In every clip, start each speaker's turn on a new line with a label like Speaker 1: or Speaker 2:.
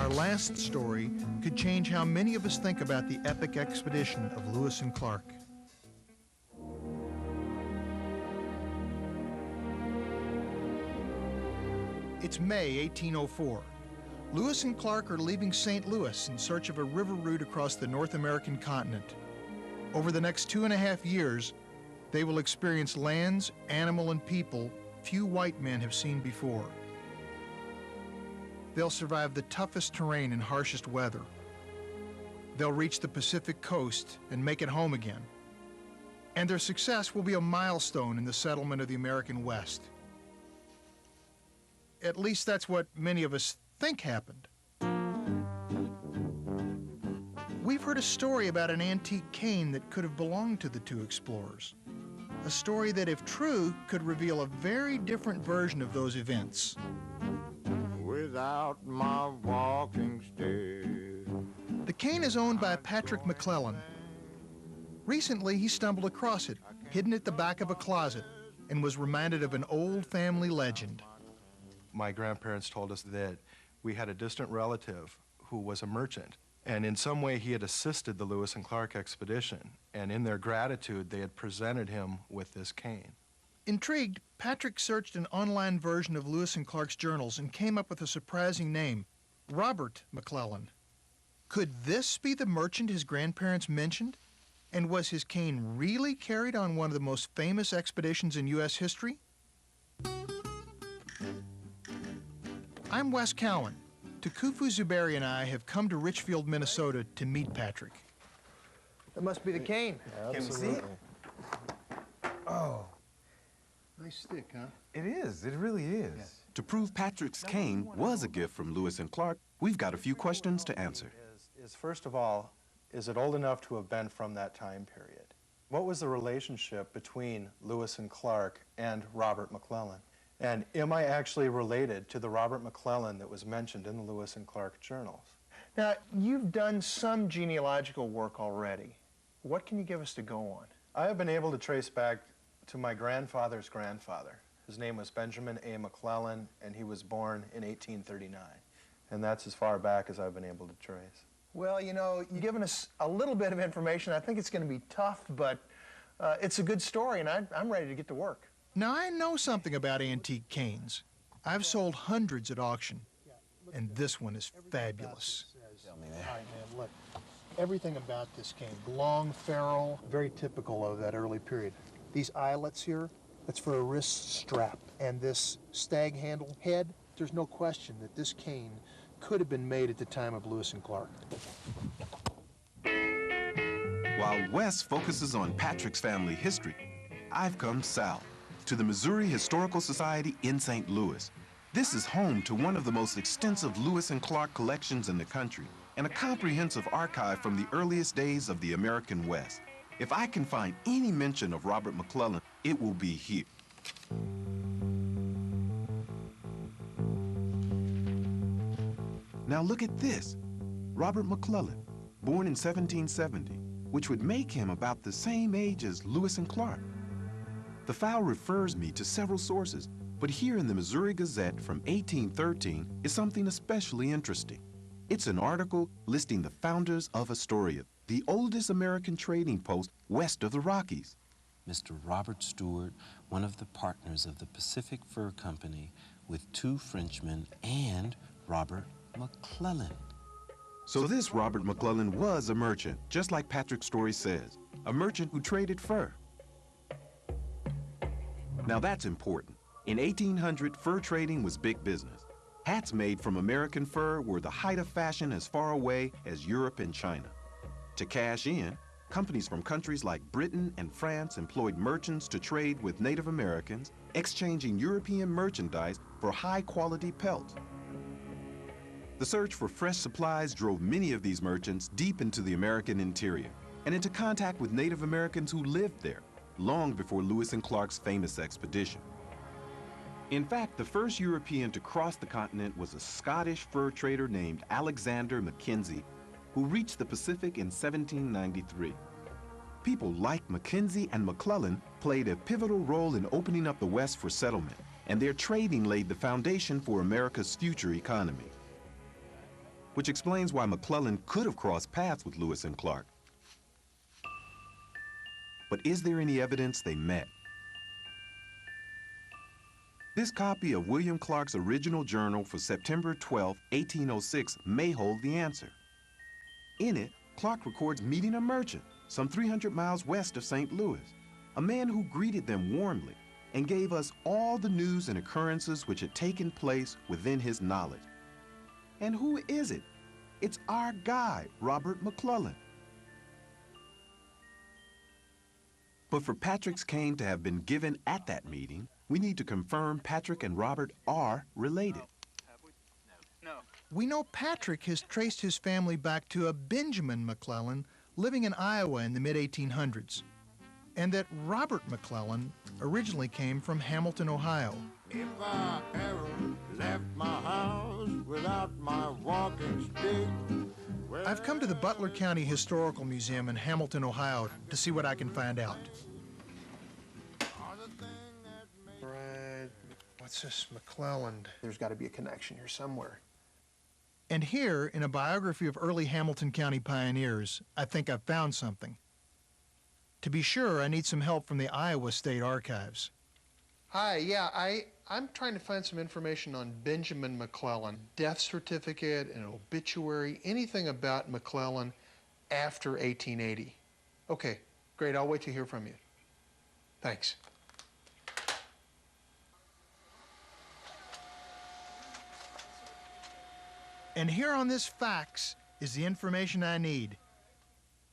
Speaker 1: our last story could change how many of us think about the epic expedition of Lewis and Clark. It's May 1804. Lewis and Clark are leaving St. Louis in search of a river route across the North American continent. Over the next 2.5 years, they will experience lands, animal, and people few white men have seen before. They'll survive the toughest terrain and harshest weather. They'll reach the Pacific coast and make it home again. And their success will be a milestone in the settlement of the American West. At least that's what many of us think happened. We've heard a story about an antique cane that could have belonged to the two explorers. A story that, if true, could reveal a very different version of those events.
Speaker 2: Without my walking stick.
Speaker 1: The cane is owned by Patrick McClellan. Recently, he stumbled across it, hidden at the back of a closet, and was reminded of an old family legend.
Speaker 3: My grandparents told us that we had a distant relative who was a merchant, and in some way he had assisted the Lewis and Clark expedition, and in their gratitude they had presented him with this cane.
Speaker 1: Intrigued, Patrick searched an online version of Lewis and Clark's journals and came up with a surprising name, Robert McClellan. Could this be the merchant his grandparents mentioned? And was his cane really carried on one of the most famous expeditions in U.S. history? I'm Wes Cowan. Tukufu Zuberi and I have come to Richfield, Minnesota to meet Patrick. That must be the cane.
Speaker 4: Can we see it?
Speaker 1: Oh, nice stick, huh?
Speaker 4: It is. It really is.
Speaker 1: Yeah.
Speaker 5: To prove Patrick's cane was a gift from Lewis and Clark, we've got a few questions to answer.
Speaker 3: First of all, is it old enough to have been from that time period? What was the relationship between Lewis and Clark and Robert McClellan? And am I actually related to the Robert McClellan that was mentioned in the Lewis and Clark journals?
Speaker 1: Now, you've done some genealogical work already. What can you give us to go on?
Speaker 3: I have been able to trace back to my grandfather's grandfather. His name was Benjamin A. McClellan, and he was born in 1839. And that's as far back as I've been able to trace.
Speaker 1: Well, you know, you've given us a little bit of information. I think it's going to be tough, but it's a good story, and I'm ready to get to work. Now, I know something about antique canes. I've sold hundreds at auction, and this one is fabulous.
Speaker 4: Tell me that.
Speaker 1: All right, man, look. Everything about this cane, long ferrule, very typical of that early period. These eyelets here, that's for a wrist strap. And this stag handle head, there's no question that this cane could have been made at the time of Lewis and Clark.
Speaker 5: While Wes focuses on Patrick's family history, I've come south to the Missouri Historical Society in St. Louis. This is home to one of the most extensive Lewis and Clark collections in the country and a comprehensive archive from the earliest days of the American West. If I can find any mention of Robert McClellan, it will be here. Now look at this. Robert McClellan, born in 1770, which would make him about the same age as Lewis and Clark. The file refers me to several sources, but here in the Missouri Gazette from 1813 is something especially interesting. It's an article listing the founders of Astoria, the oldest American trading post west of the Rockies.
Speaker 6: Mr. Robert Stewart, one of the partners of the Pacific Fur Company, with 2 Frenchmen and Robert McClellan.
Speaker 5: So this Robert McClellan was a merchant, just like Patrick's story says, a merchant who traded fur. Now that's important. In 1800, fur trading was big business. Hats made from American fur were the height of fashion as far away as Europe and China. To cash in, companies from countries like Britain and France employed merchants to trade with Native Americans, exchanging European merchandise for high-quality pelts. The search for fresh supplies drove many of these merchants deep into the American interior and into contact with Native Americans who lived there, long before Lewis and Clark's famous expedition. In fact, the first European to cross the continent was a Scottish fur trader named Alexander Mackenzie, who reached the Pacific in 1793. People like Mackenzie and McClellan played a pivotal role in opening up the West for settlement, and their trading laid the foundation for America's future economy. which explains why McClellan could have crossed paths with Lewis and Clark. But is there any evidence they met? This copy of William Clark's original journal for September 12, 1806 may hold the answer. In it, Clark records meeting a merchant some 300 miles west of St. Louis, a man who greeted them warmly and gave us all the news and occurrences which had taken place within his knowledge. And who is it? It's our guide, Robert McClellan. But for Patrick's cane to have been given at that meeting, we need to confirm Patrick and Robert are related.
Speaker 1: We know Patrick has traced his family back to a Benjamin McClellan living in Iowa in the mid-1800s, and that Robert McClellan originally came from Hamilton, Ohio.
Speaker 2: If I ever left my house without my walking stick.
Speaker 1: I've come to the Butler County Historical Museum in Hamilton, Ohio to see what I can find out. Right, what's this McClellan? There's got to be a connection here somewhere. And here, in a biography of early Hamilton County pioneers, I think I've found something. To be sure, I need some help from the Iowa State Archives. Hi, yeah, I'm trying to find some information on Benjamin McClellan. Death certificate, an obituary, anything about McClellan after 1880. Okay, great, I'll wait to hear from you. Thanks. And here on this fax is the information I need.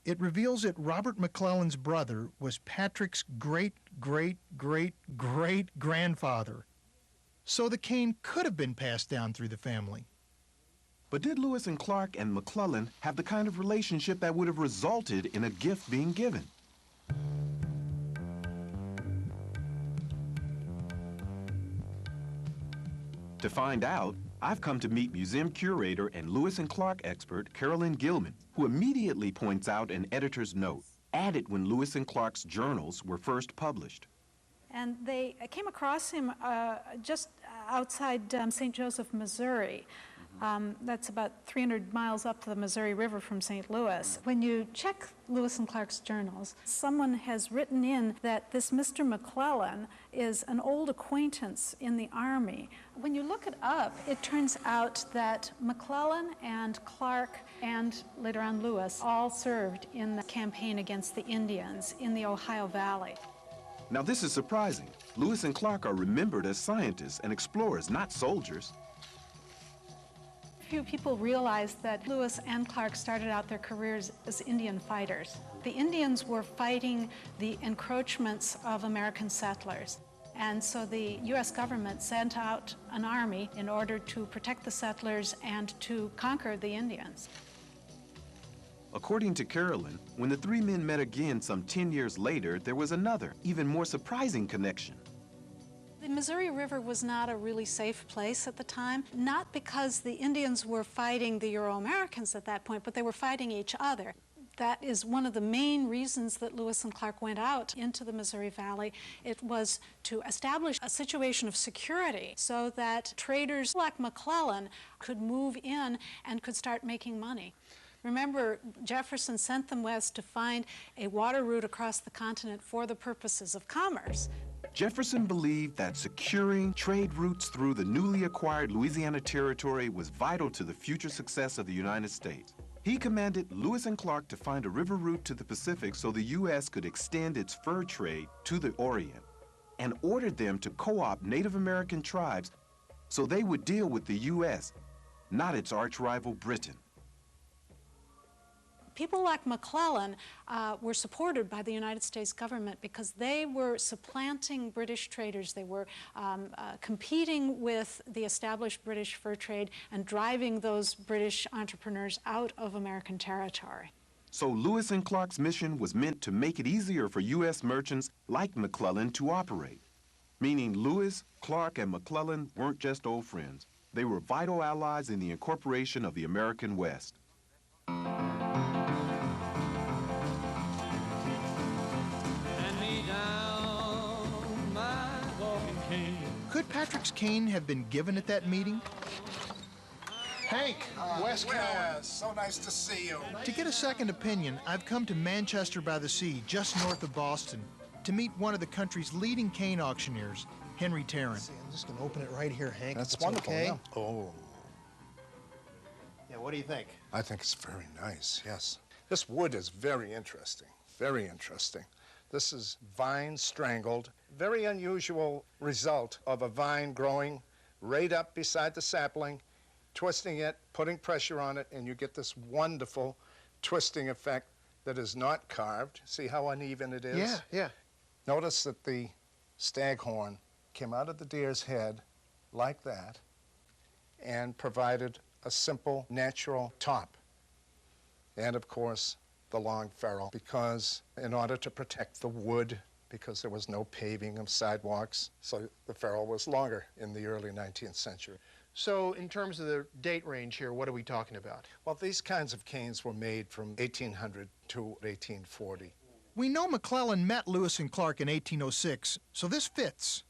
Speaker 1: It reveals that Robert McClellan's brother was Patrick's great-great-great-great-grandfather. So the cane could have been passed down through the family.
Speaker 5: But did Lewis and Clark and McClellan have the kind of relationship that would have resulted in a gift being given? To find out, I've come to meet museum curator and Lewis and Clark expert Carolyn Gilman, who immediately points out an editor's note, added when Lewis and Clark's journals were first published.
Speaker 7: And they came across him just outside St. Joseph, Missouri. That's about 300 miles up the Missouri River from St. Louis. When you check Lewis and Clark's journals, someone has written in that this Mr. McClellan is an old acquaintance in the Army. When you look it up, it turns out that McClellan and Clark and later on Lewis all served in the campaign against the Indians in the Ohio Valley.
Speaker 5: Now this is surprising. Lewis and Clark are remembered as scientists and explorers, not soldiers.
Speaker 7: Few people realize that Lewis and Clark started out their careers as Indian fighters. The Indians were fighting the encroachments of American settlers. And so the U.S. government sent out an army in order to protect the settlers and to conquer the Indians.
Speaker 5: According to Carolyn, when the three men met again some 10 years later, there was another, even more surprising connection.
Speaker 7: The Missouri River was not a really safe place at the time, not because the Indians were fighting the Euro-Americans at that point, but they were fighting each other. That is one of the main reasons that Lewis and Clark went out into the Missouri Valley. It was to establish a situation of security so that traders like McClellan could move in and could start making money. Remember, Jefferson sent them west to find a water route across the continent for the purposes of commerce.
Speaker 5: Jefferson believed that securing trade routes through the newly acquired Louisiana Territory was vital to the future success of the United States. He commanded Lewis and Clark to find a river route to the Pacific so the U.S. could extend its fur trade to the Orient, and ordered them to co-opt Native American tribes so they would deal with the U.S., not its arch-rival Britain.
Speaker 7: People like McClellan were supported by the United States government because they were supplanting British traders. They were competing with the established British fur trade and driving those British entrepreneurs out of American territory.
Speaker 5: So Lewis and Clark's mission was meant to make it easier for U.S. merchants like McClellan to operate. Meaning Lewis, Clark, and McClellan weren't just old friends. They were vital allies in the incorporation of the American West.
Speaker 1: Could Patrick's cane have been given at that meeting? Hank, West Cowan.
Speaker 8: So nice to see you.
Speaker 1: To get a second opinion, I've come to Manchester by the Sea, just north of Boston, to meet one of the country's leading cane auctioneers, Henry Tarrant.
Speaker 9: I'm just going to open it right here, Hank.
Speaker 8: That's
Speaker 9: if it's
Speaker 8: wonderful.
Speaker 9: okay.
Speaker 8: Yeah. Oh,
Speaker 9: Yeah, what do you think?
Speaker 8: I think it's very nice, yes. This wood is very interesting, very interesting. This is vine strangled. Very unusual result of a vine growing right up beside the sapling, twisting it, putting pressure on it, and you get this wonderful twisting effect that is not carved. See how uneven it is?
Speaker 9: Yeah, yeah.
Speaker 8: Notice that the staghorn came out of the deer's head like that and provided a simple, natural top. And of course, the long ferrule, because in order to protect the wood, because there was no paving of sidewalks, so the ferrule was longer in the early 19th century.
Speaker 9: So in terms of the date range here, what are we talking about?
Speaker 8: Well, these kinds of canes were made from 1800 to 1840.
Speaker 1: We know McClellan met Lewis and Clark in 1806, so this fits.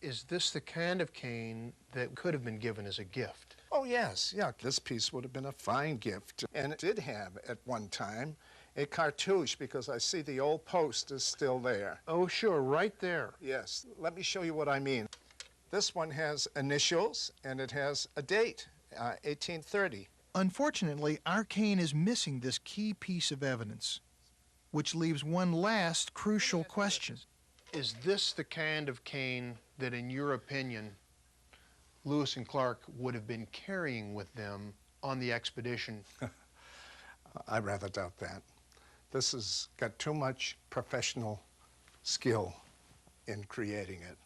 Speaker 9: Is this the kind of cane that could have been given as a gift?
Speaker 8: Oh, yes, yeah. This piece would have been a fine gift. And it did have, at one time, a cartouche, because I see the old post is still there.
Speaker 9: Oh, sure, right there.
Speaker 8: Yes. Let me show you what I mean. This one has initials, and it has a date, 1830.
Speaker 1: Unfortunately, our cane is missing this key piece of evidence, which leaves one last crucial question.
Speaker 9: Is this the kind of cane that, in your opinion, Lewis and Clark would have been carrying with them on the expedition?
Speaker 8: I rather doubt that. This has got too much professional skill in creating it.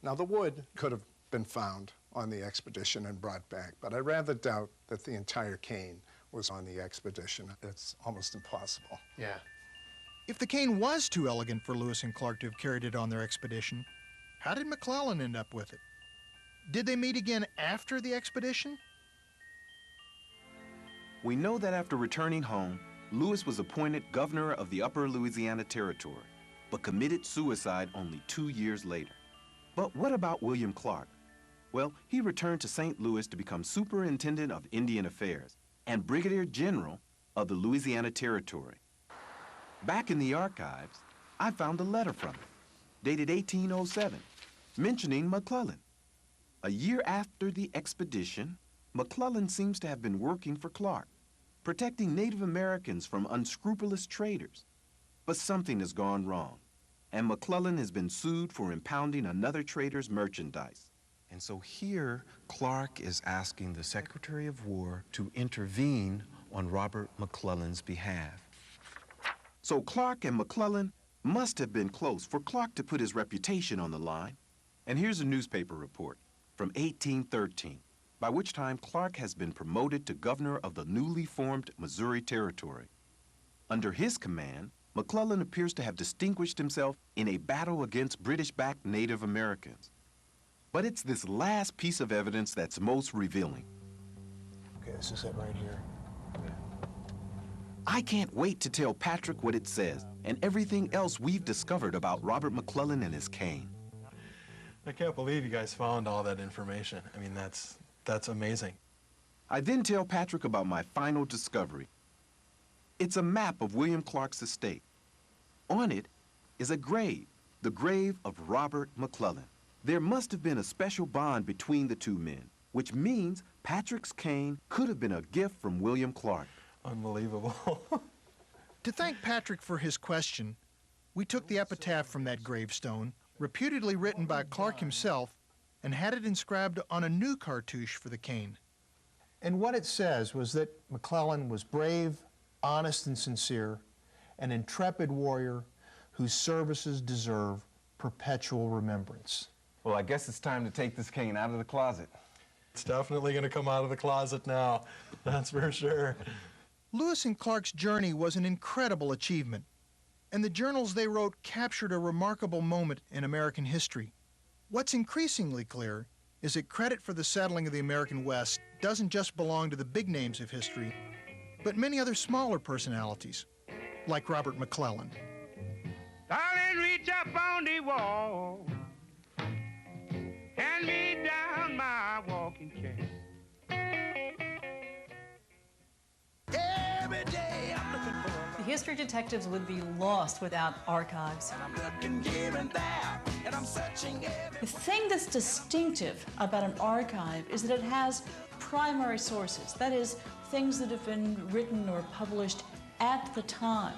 Speaker 8: Now, the wood could have been found on the expedition and brought back, but I rather doubt that the entire cane was on the expedition. It's almost impossible.
Speaker 9: Yeah.
Speaker 1: If the cane was too elegant for Lewis and Clark to have carried it on their expedition, how did McClellan end up with it? Did they meet again after the expedition?
Speaker 5: We know that after returning home, Lewis was appointed governor of the Upper Louisiana Territory, but committed suicide only 2 years later. But what about William Clark? Well, he returned to St. Louis to become superintendent of Indian Affairs and brigadier general of the Louisiana Territory. Back in the archives, I found a letter from him, dated 1807, mentioning McClellan. A year after the expedition, McClellan seems to have been working for Clark, protecting Native Americans from unscrupulous traders. But something has gone wrong, and McClellan has been sued for impounding another trader's merchandise.
Speaker 6: And so here, Clark is asking the Secretary of War to intervene on Robert McClellan's behalf.
Speaker 5: So Clark and McClellan must have been close for Clark to put his reputation on the line. And here's a newspaper report from 1813, by which time Clark has been promoted to governor of the newly formed Missouri Territory. Under his command, McClellan appears to have distinguished himself in a battle against British-backed Native Americans. But it's this last piece of evidence that's most revealing.
Speaker 9: Okay, this is it right here.
Speaker 5: I can't wait to tell Patrick what it says and everything else we've discovered about Robert McClellan and his cane.
Speaker 10: I can't believe you guys found all that information. I mean, that's amazing.
Speaker 5: I then tell Patrick about my final discovery. It's a map of William Clark's estate. On it is a grave, the grave of Robert McClellan. There must have been a special bond between the two men, which means Patrick's cane could have been a gift from William Clark.
Speaker 10: Unbelievable.
Speaker 1: To thank Patrick for his question, we took the epitaph from that gravestone, reputedly written by Clark himself, and had it inscribed on a new cartouche for the cane.
Speaker 9: And what it says was that McClellan was brave, honest, and sincere, an intrepid warrior whose services deserve perpetual remembrance.
Speaker 4: Well, I guess it's time to take this cane out of the closet.
Speaker 10: It's definitely going to come out of the closet now. That's for sure.
Speaker 1: Lewis and Clark's journey was an incredible achievement, and the journals they wrote captured a remarkable moment in American history. What's increasingly clear is that credit for the settling of the American West doesn't just belong to the big names of history, but many other smaller personalities, like Robert McClellan.
Speaker 2: Darling, reach up on the wall, hand me down my walking cane.
Speaker 11: history detectives would be lost without archives. The thing that's distinctive about an archive is that it has primary sources, that is, things that have been written or published at the time.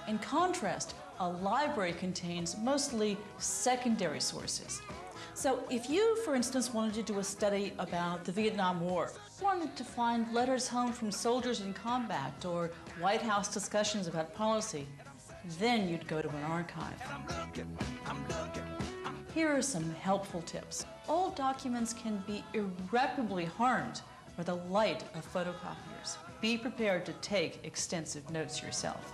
Speaker 11: In contrast, a library contains mostly secondary sources. So if you, for instance, wanted to do a study about the Vietnam War, wanted to find letters home from soldiers in combat or White House discussions about policy, then you'd go to an archive. Here are some helpful tips. Old documents can be irreparably harmed by the light of photocopiers. Be prepared to take extensive notes yourself.